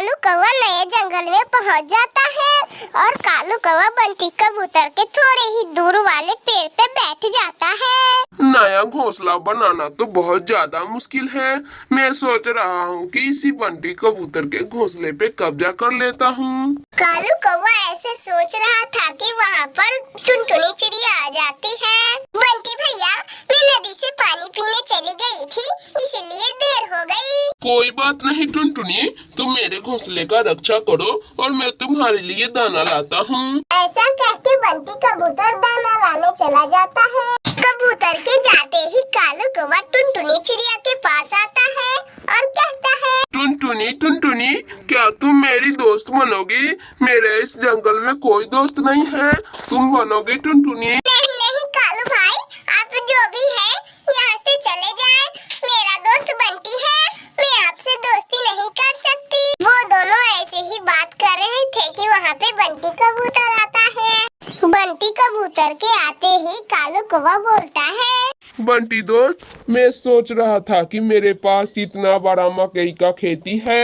कालू कौवा नए जंगल में पहुंच जाता है और कालू कौवा बंटी कबूतर के थोड़े ही दूर वाले पेड़ पे बैठ जाता है। नया घोंसला बनाना तो बहुत ज्यादा मुश्किल है। मैं सोच रहा हूँ कि इसी बंटी कबूतर के घोंसले पे कब्जा कर लेता हूँ। कालू कौवा ऐसे सोच रहा था कि वहाँ पर टुनटुनी चिड़िया आ जाती है। बंटी भैया, मैं नदी से पानी पीने चली गई थी, इसलिए देर हो गई। कोई बात नहीं टुनटुनी, तुम मेरे घोंसले का रक्षा करो और मैं तुम्हारे लिए दाना लाता हूँ। ऐसा कह के बंटी कबूतर दाना लाने चला जाता है। कबूतर के जाते ही कालू कौवा टुनटुनी चिड़िया के पास आता है और कहता है, टुनटुनी टुनटुनी, क्या तुम मेरी दोस्त बनोगी? मेरे इस जंगल में कोई दोस्त नहीं है, तुम बनोगी टुनटुनी? नहीं नहीं कालू भाई, आप जो भी है यहाँ से चले जाए। मेरा दोस्त बंटी है, मैं आपसे दोस्ती नहीं कर सकती। वो दोनों ऐसे ही बात कर रहे थे कि वहाँ पे बंटी कबूतर आता है। बंटी कबूतर के आते ही कालू कौवा बोलता है, बंटी दोस्त, मैं सोच रहा था कि मेरे पास इतना बड़ा मकई का खेती है।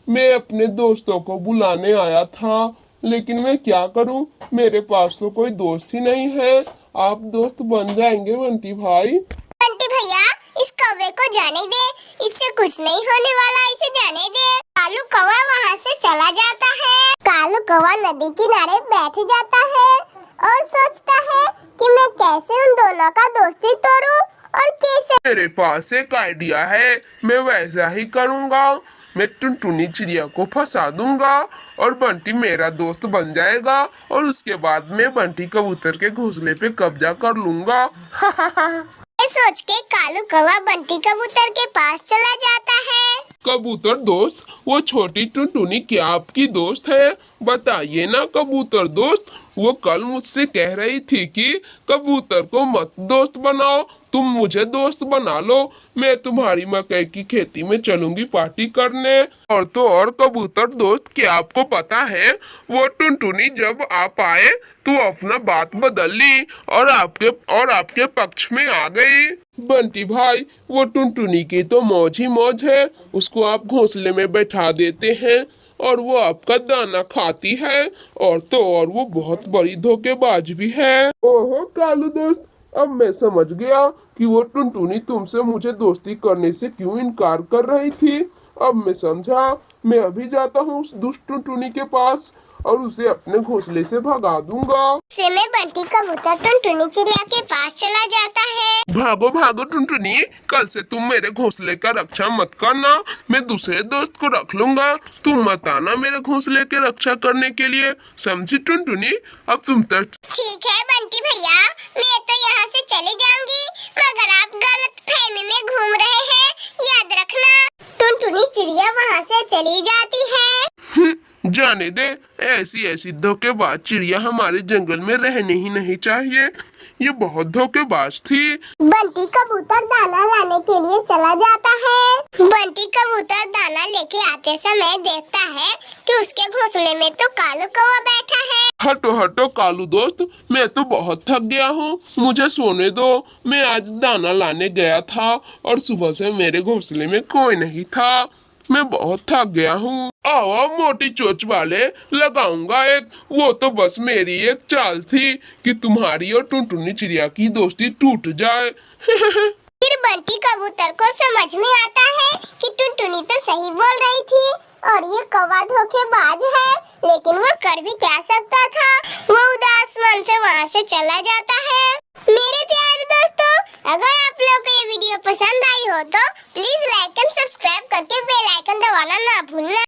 मैं अपने दोस्तों को बुलाने आया था, लेकिन मैं क्या करूं, मेरे पास तो कोई दोस्त ही नहीं है। आप दोस्त बन जाएंगे बंटी भाई? बंटी भैया, इस कौवे को जाने दे, इससे कुछ नहीं होने वाला, इसे जाने दे। कालू कौवा वहाँ से चला जाता है। कालू कौवा नदी किनारे बैठ जाता है और सोचता है कि मैं कैसे उन दोनों का दोस्ती तोड़ूं और कैसे। मेरे पास एक आइडिया है, मैं वैसा ही करूंगा। मैं टुनटुनी चिड़िया को फंसा दूंगा और बंटी मेरा दोस्त बन जाएगा और उसके बाद मैं बंटी कबूतर के घोंसले पे कब्जा कर लूंगा। ये सोच के कालू कौवा बंटी कबूतर के पास चला जाता है। कबूतर दोस्त, वो छोटी टुनटुनी क्या आपकी दोस्त है? बताइए ना कबूतर दोस्त, वो कल मुझसे कह रही थी कि कबूतर को मत दोस्त बनाओ, तुम मुझे दोस्त बना लो। मैं तुम्हारी मकई की खेती में चलूंगी पार्टी करने। और तो और कबूतर दोस्त, क्या आपको पता है वो टुनटुनी जब आप आए तो अपना बात बदल ली और आपके पक्ष में आ गई। बंटी भाई, वो टुनटुनी की तो मौज ही मौज है, उसको आप घोंसले में बैठा देते हैं और वो आपका दाना खाती है। और तो और वो बहुत बड़ी धोखेबाज भी है। ओहो कालू दोस्त, अब मैं समझ गया कि वो टुनटुनी तुमसे मुझे दोस्ती करने से क्यों इनकार कर रही थी। अब मैं समझा, मैं अभी जाता हूँ उस दुष्ट टुनटुनी के पास और उसे अपने घोंसले से भगा दूंगा। से में बंटी कबूतर टुनटुनी चिड़िया के पास चला जाता है। भागो भागो टुनटुनी, कल से तुम मेरे घोंसले का रक्षा मत करना, मैं दूसरे दोस्त को रख लूंगा। तुम मत आना मेरे घोंसले के रक्षा करने के लिए, समझी टुनटुनी? अब तुम तो ठीक है बंटी भैया, मैं तो यहाँ से चली जाऊंगी, मगर आप गलत फहमी में घूम रहे हैं, याद रखना। टुनटुनी चिड़िया वहाँ से चली जाती है। जाने दे, ऐसी धोखेबाज चिड़िया हमारे जंगल में रहने ही नहीं चाहिए, ये बहुत धोखेबाज थी। बंटी कबूतर दाना लाने के लिए चला जाता है। बंटी कबूतर दाना लेके आते समय देखता है कि उसके घोंसले में तो कालू कौवा बैठा है। हटो हटो कालू दोस्त, मैं तो बहुत थक गया हूँ, मुझे सोने दो। मैं आज दाना लाने गया था और सुबह से मेरे घोंसले में कोई नहीं था, मैं बहुत थक गया हूँ। आओ मोटी चोंच वाले, लगाऊंगा एक। वो तो बस मेरी एक चाल थी कि तुम्हारी और टुनटुनी चिड़िया की दोस्ती टूट जाए। फिर बंटी कबूतर को समझ में आता है कि टुनटुनी तो सही बोल रही थी और ये कौवा धोखेबाज है, लेकिन वो कर भी क्या सकता था। वो उदास मन से वहाँ से चला जाता है। मेरे प्यारे दोस्तों, अगर आप लोग को ये वीडियो पसंद आई हो तो प्लीज लाइक एंड सब्सक्राइब करके बेल आइकन दबाना ना भूलना।